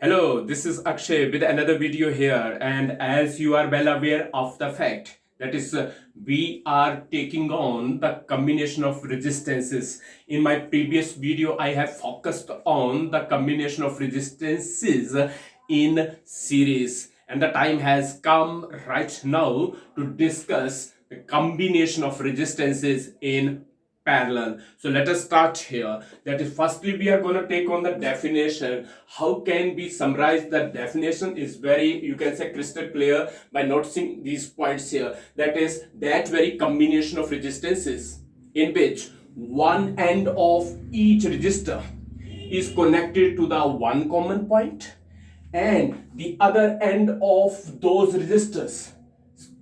Hello, this is Akshay with another video here, and as you are well aware of the fact that is we are taking on the combination of resistances. In my previous video I have focused on the combination of resistances in series, and the time has come right now to discuss the combination of resistances in parallel. So let us start here. That is, firstly we are going to take on the definition. How can we summarize the definition is very, you can say, crystal clear by noticing these points here. That is, that very combination of resistances in which one end of each resistor is connected to the one common point and the other end of those resistors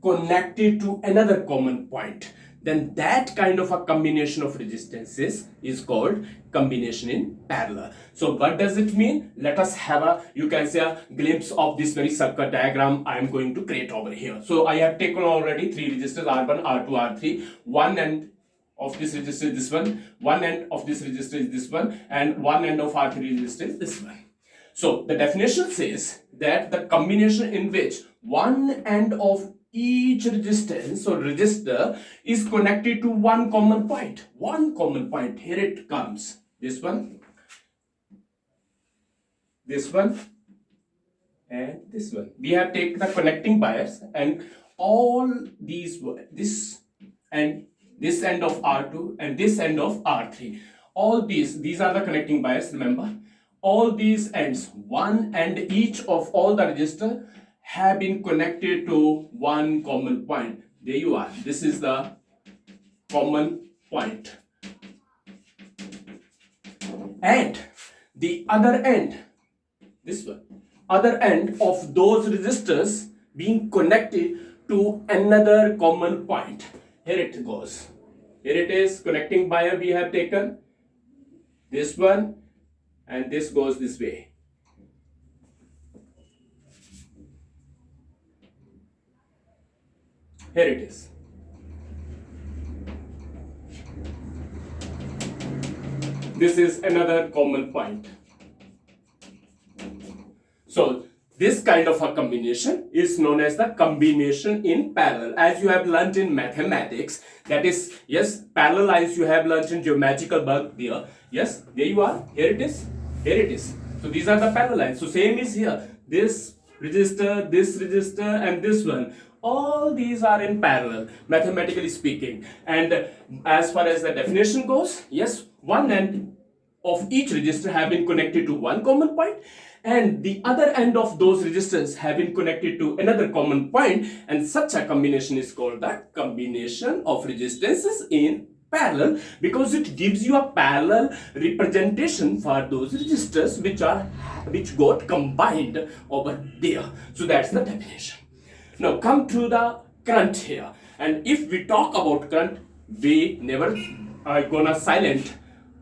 connected to another common point, then that kind of a combination of resistances is called combination in parallel. So what does it mean? Let us have a, you can say, a glimpse of this very circuit diagram I am going to create over here. So I have taken already three resistors, R1, R2, R3. One end of this resistor is this one end of this resistor is this one, and one end of R3 resistor is this one. So the definition says that the combination in which one end of each resistance or resistor is connected to one common point. One common point. Here it comes. This one, and this one. We have taken the connecting wires and all these, this and this end of R2 and this end of R3. All these are the connecting wires, remember. All these ends, one and each of all the resistor have been connected to one common point. There you are. This is the common point. And the other end, this one, other end of those resistors being connected to another common point. Here it goes. Here it is, connecting wire we have taken. This one, and this goes this way. Here it is. This is another common point. So this kind of a combination is known as the combination in parallel. As you have learnt in mathematics, that is, yes, parallel as you have learnt in geometrical bulk there. Yes, there you are. Here it is. Here it is. So these are the parallel lines. So same is here. This resistor, and this one. All these are in parallel, mathematically speaking. And as far as the definition goes, yes, one end of each resistor have been connected to one common point, and the other end of those resistors have been connected to another common point, and such a combination is called the combination of resistances in parallel, because it gives you a parallel representation for those resistors which got combined over there. So that's the definition. Now come to the current here, and if we talk about current, we never are gonna silent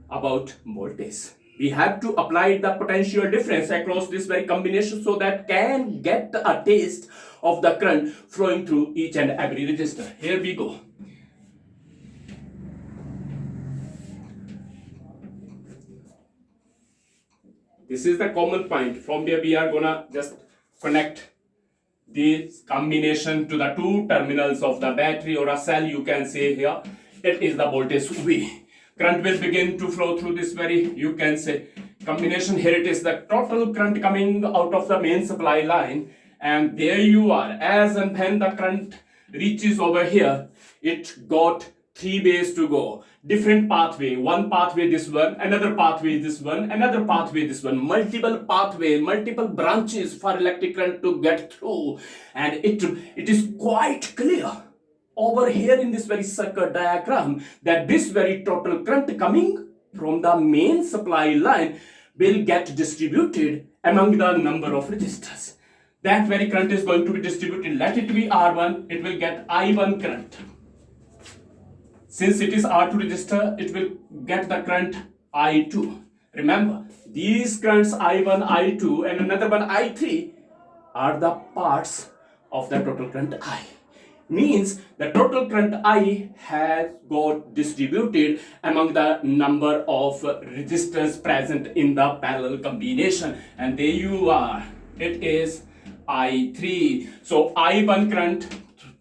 about voltage. We have to apply the potential difference across this very combination so that can get a taste of the current flowing through each and every resistor. Here we go. This is the common point. From where we are gonna just connect this combination to the two terminals of the battery or a cell, you can say here. It is the voltage V. Current will begin to flow through this very, you can say, combination. Here it is the total current coming out of the main supply line, and there you are. As and when the current reaches over here, it got three ways to go. Different pathway. One pathway this one, another pathway this one, another pathway this one. Multiple pathway, multiple branches for electric current to get through, and it is quite clear over here in this very circuit diagram that this very total current coming from the main supply line will get distributed among the number of resistors. That very current is going to be distributed. Let it be R1, it will get I1 current. Since it is R2 resistor, it will get the current I2. Remember, these currents I1, I2 and another one I3 are the parts of the total current I. means the total current I has got distributed among the number of resistors present in the parallel combination. And there you are, it is I3. So I1 current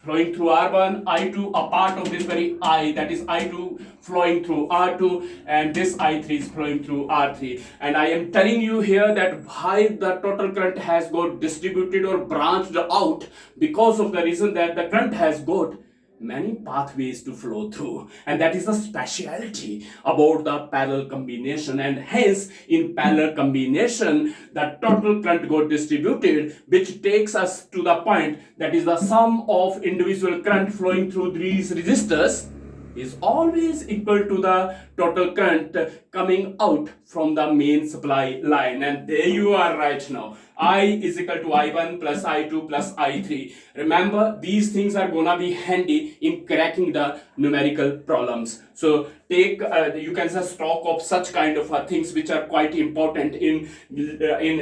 flowing through R1, I2 a part of this very I, that is I2 flowing through R2, and this I3 is flowing through R3. And I am telling you here that why the total current has got distributed or branched out, because of the reason that the current has got many pathways to flow through, and that is the speciality about the parallel combination. And hence in parallel combination the total current got distributed, which takes us to the point that is the sum of individual current flowing through these resistors is always equal to the total current coming out from the main supply line. And there you are right now, I is equal to I1 plus I2 plus I3. Remember, these things are gonna be handy in cracking the numerical problems. So take you can say stock of such kind of things which are quite important in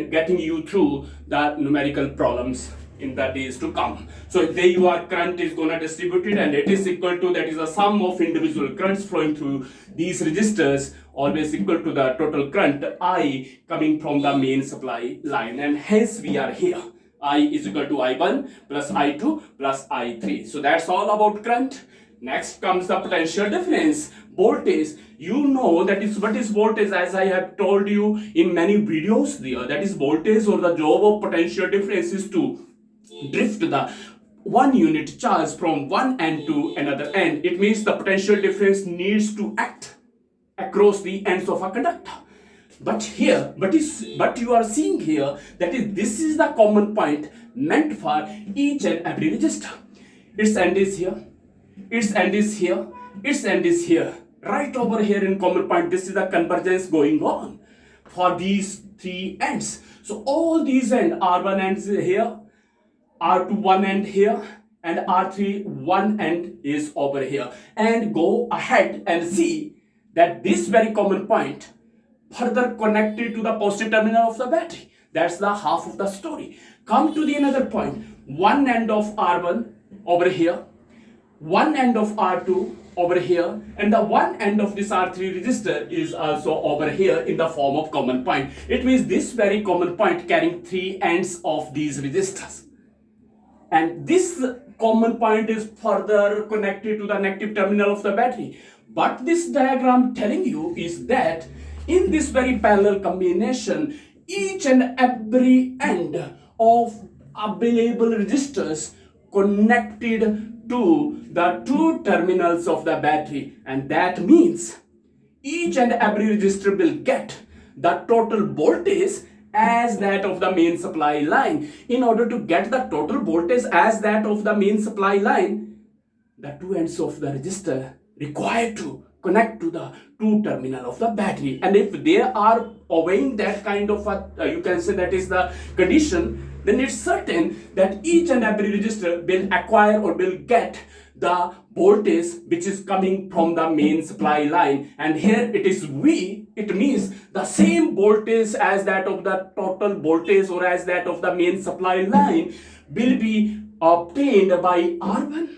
getting you through the numerical problems in the days to come. So there you are, current is gonna distributed, and it is equal to, that is the sum of individual currents flowing through these resistors, always equal to the total current I coming from the main supply line. And hence we are here, I is equal to I1 plus I2 plus I3. So that's all about current. Next comes the potential difference, voltage. You know that is what is voltage, as I have told you in many videos there. That is voltage, or the job of potential difference is to drift the one unit charge from one end to another end. It means the potential difference needs to act across the ends of a conductor. But here, but you are seeing here that is, this is the common point meant for each and every resistor. Its end is here, its end is here, its end is here. Right over here in common point, this is the convergence going on for these three ends. So all these ends, R1 ends here, R2 one end here, and R3 one end is over here. And go ahead and see that this very common point further connected to the positive terminal of the battery. That's the half of the story. Come to the another point, one end of R1 over here, one end of R2 over here, and the one end of this R3 resistor is also over here in the form of common point. It means this very common point carrying three ends of these resistors. And this common point is further connected to the negative terminal of the battery. But this diagram telling you is that in this very parallel combination, each and every end of available resistors connected to the two terminals of the battery, and that means each and every resistor will get the total voltage as that of the main supply line. In order to get the total voltage as that of the main supply line, the two ends of the resistor required to connect to the two terminal of the battery. And if they are obeying that kind of a, you can say that is the condition, then it's certain that each and every resistor will acquire or will get the voltage which is coming from the main supply line. And here it is V, it means the same voltage as that of the total voltage or as that of the main supply line will be obtained by R1.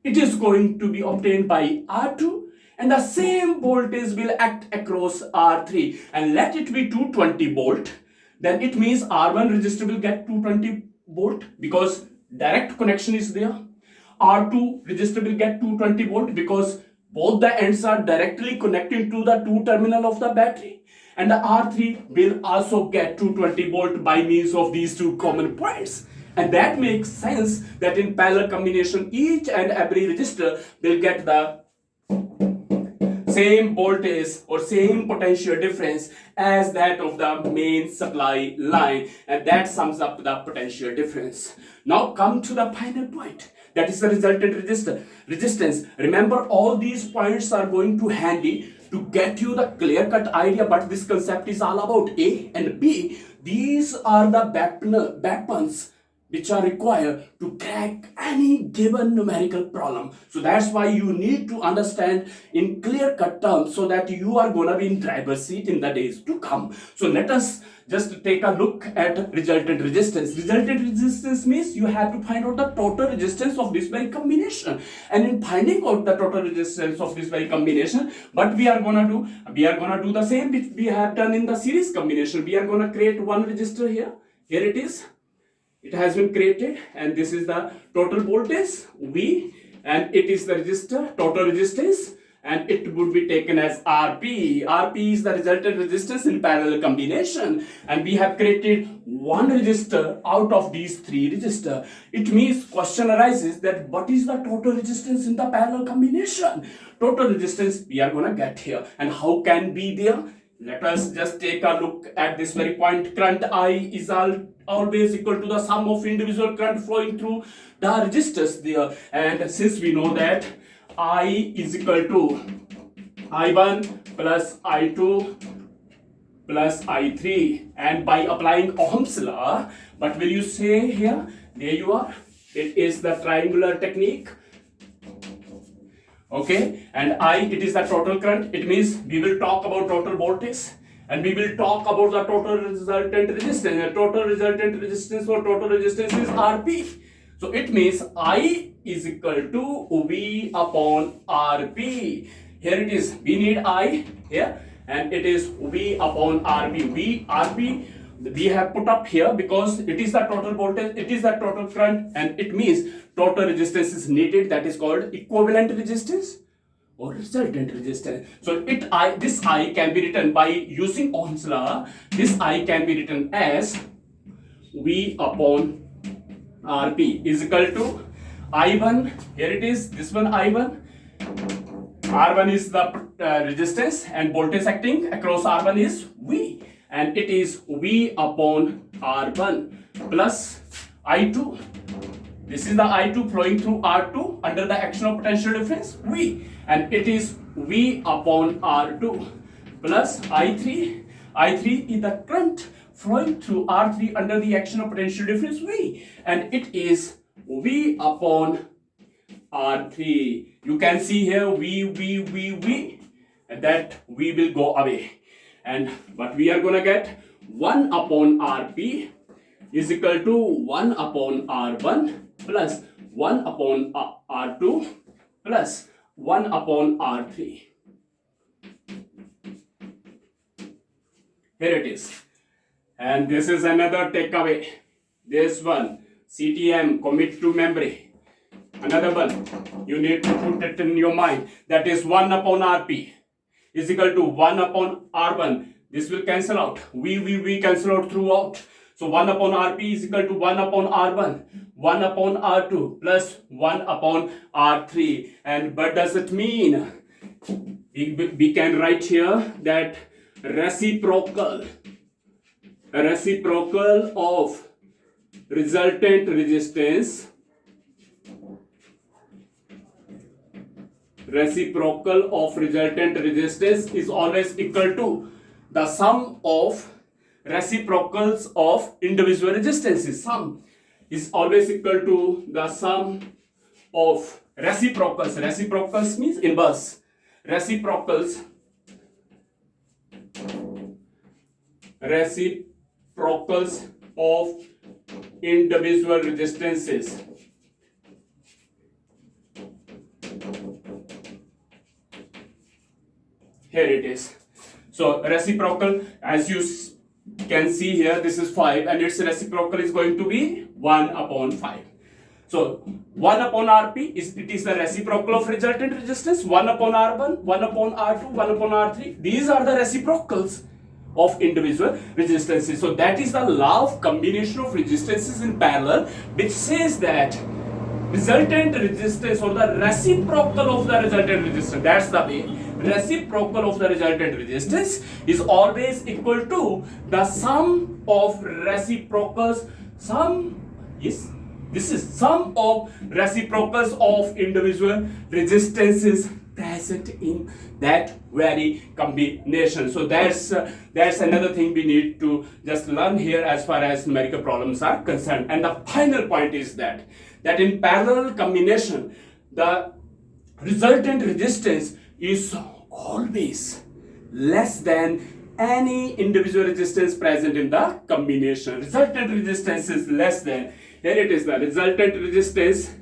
It is going to be obtained by R2, and the same voltage will act across R3, and let it be 220 volt. Then it means R1 resistor will get 220 volt because direct connection is there. R2 resistor will get 220 volt because both the ends are directly connecting to the two terminal of the battery. And the R3 will also get 220 volt by means of these two common points. And that makes sense that in parallel combination, each and every resistor will get the same voltage or same potential difference as that of the main supply line, and that sums up the potential difference. Now come to the final point, that is the resultant resistance. Remember, all these points are going to handy to get you the clear-cut idea, but this concept is all about A and B. These are the weapons which are required to crack any given numerical problem. So that's why you need to understand in clear-cut terms so that you are gonna be in driver's seat in the days to come. So let us just take a look at resultant resistance. Resultant resistance means you have to find out the total resistance of this very combination. And in finding out the total resistance of this very combination, what we are gonna do? We are gonna do the same which we have done in the series combination. We are gonna create one resistor here. Here it is. It has been created, and this is the total voltage V, and it is the resistor total resistance, and it would be taken as Rp. Rp is the resultant resistance in parallel combination, and we have created one resistor out of these three resistors. It means question arises that what is the total resistance in the parallel combination? Total resistance we are gonna get here, and how can be there? Let us just take a look at this very point. Current I is always equal to the sum of individual current flowing through the resistors there. And since we know that I is equal to I1 plus I2 plus I3, and by applying Ohm's law, what will you say here? There you are. It is the triangular technique. Okay, and it is the total current. It means we will talk about total voltage, and we will talk about the total resultant resistance. And total resultant resistance or total resistance is Rp. So it means I is equal to V upon Rp. Here it is. We need I here, and it is V upon Rp. Rp we have put up here because it is the total voltage, it is the total current, and it means total resistance is needed. That is called equivalent resistance or resultant resistance. So this I can be written by using Ohm's law. This I can be written as V upon Rp is equal to I1. Here it is. This one I1. R1 is the resistance, and voltage acting across R1 is V, and it is V upon R1 plus I2. This is the I2 flowing through R2 under the action of potential difference V, and it is V upon R2 plus I3. I3 is the current flowing through R3 under the action of potential difference V, and it is V upon R3. You can see here V, and that V will go away. And what we are going to get, 1 upon Rp is equal to 1 upon R1 plus 1 upon R2 plus 1 upon R3. Here it is. And this is another takeaway. This one, CTM, commit to memory. Another one, you need to put it in your mind. That is 1 upon Rp is equal to 1 upon R1. This will cancel out. We cancel out throughout. So 1 upon Rp is equal to 1 upon R1, 1 upon R2 plus 1 upon R3. And what does it mean? We can write here that reciprocal of resultant resistance is always equal to the sum of reciprocals of individual resistances. Sum is always equal to the sum of reciprocals. Reciprocals means inverse. Reciprocals of individual resistances. Here it is. So reciprocal, as you can see here, this is 5, and its reciprocal is going to be 1 upon 5. So 1 upon Rp is the reciprocal of resultant resistance. 1 upon R1, 1 upon R2, 1 upon R3. These are the reciprocals of individual resistances. So that is the law of combination of resistances in parallel, which says that resultant resistance or the reciprocal of the resultant resistance, that's the way, reciprocal of the resultant resistance is always equal to the sum of reciprocals. This is sum of reciprocals of individual resistances present in that very combination. So that's another thing we need to just learn here as far as numerical problems are concerned. And the final point is that in parallel combination, the resultant resistance is always less than any individual resistance present in the combination. Resultant resistance is less than, here it is, the resultant resistance,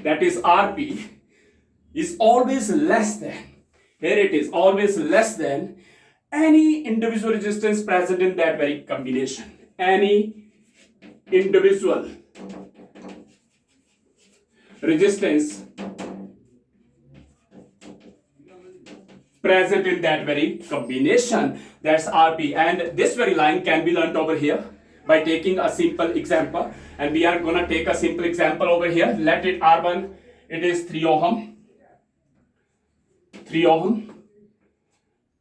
that is Rp, is always less than, here it is, always less than any individual resistance present in that very combination. Any individual resistance present in that very combination, that's Rp. And this very line can be learnt over here by taking a simple example, and we are gonna take a simple example over here. Let it R1, it is 3 ohm, 3 ohm,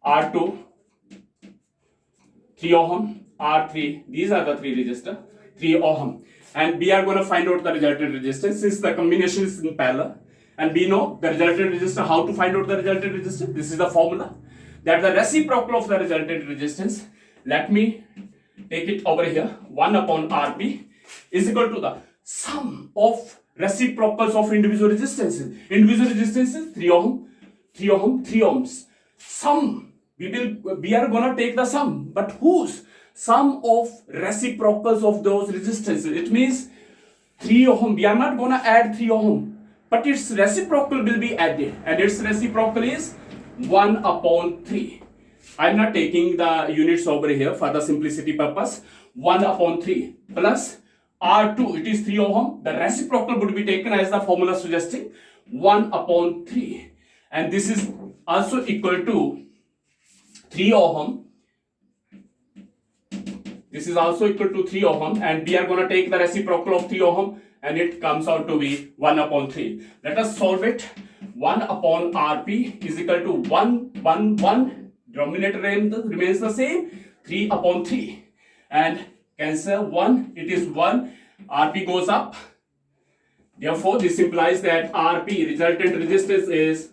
R2, 3 ohm, R3, these are the three resistors, 3 ohm, and we are going to find out the resultant resistance since the combination is in parallel. And we know the resultant resistance, how to find out the resultant resistance. This is the formula, that the reciprocal of the resultant resistance, let me take it over here, 1 upon Rp is equal to the sum of reciprocals of individual resistances. Individual resistances 3 ohm, 3 ohm, 3 ohms. Sum, we are gonna take the sum, but whose? Sum of reciprocals of those resistances. It means 3 ohm, we are not gonna add 3 ohm, but its reciprocal will be added, and its reciprocal is 1 upon 3. I'm not taking the units over here for the simplicity purpose. 1 upon 3 plus R2, it is 3 ohm. The reciprocal would be taken as the formula suggesting, 1 upon 3. And this is also equal to 3 ohm. This is also equal to 3 ohm, and we are going to take the reciprocal of 3 ohm, and it comes out to be 1 upon 3. Let us solve it. 1 upon Rp is equal to 1. Denominator remains the same, 3 upon 3, and cancel 1, it is 1, Rp goes up. Therefore, this implies that Rp, resultant resistance, is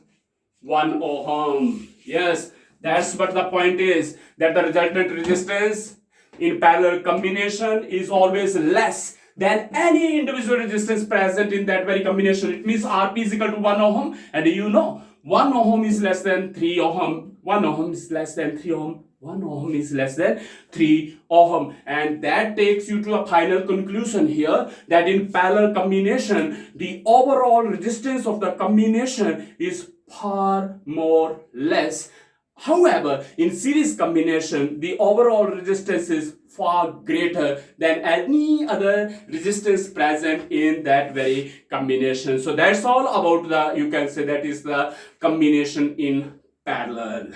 1 ohm. Yes, that's what the point is, that the resultant resistance in parallel combination is always less than any individual resistance present in that very combination. It means Rp is equal to 1 ohm, and you know 1 ohm is less than 3 ohm. 1 ohm is less than 3 ohm. 1 ohm is less than 3 ohm. And that takes you to a final conclusion here, that in parallel combination, the overall resistance of the combination is far more less. However, in series combination, the overall resistance is far greater than any other resistance present in that very combination. So that's all about the, you can say, that is the combination in parallel.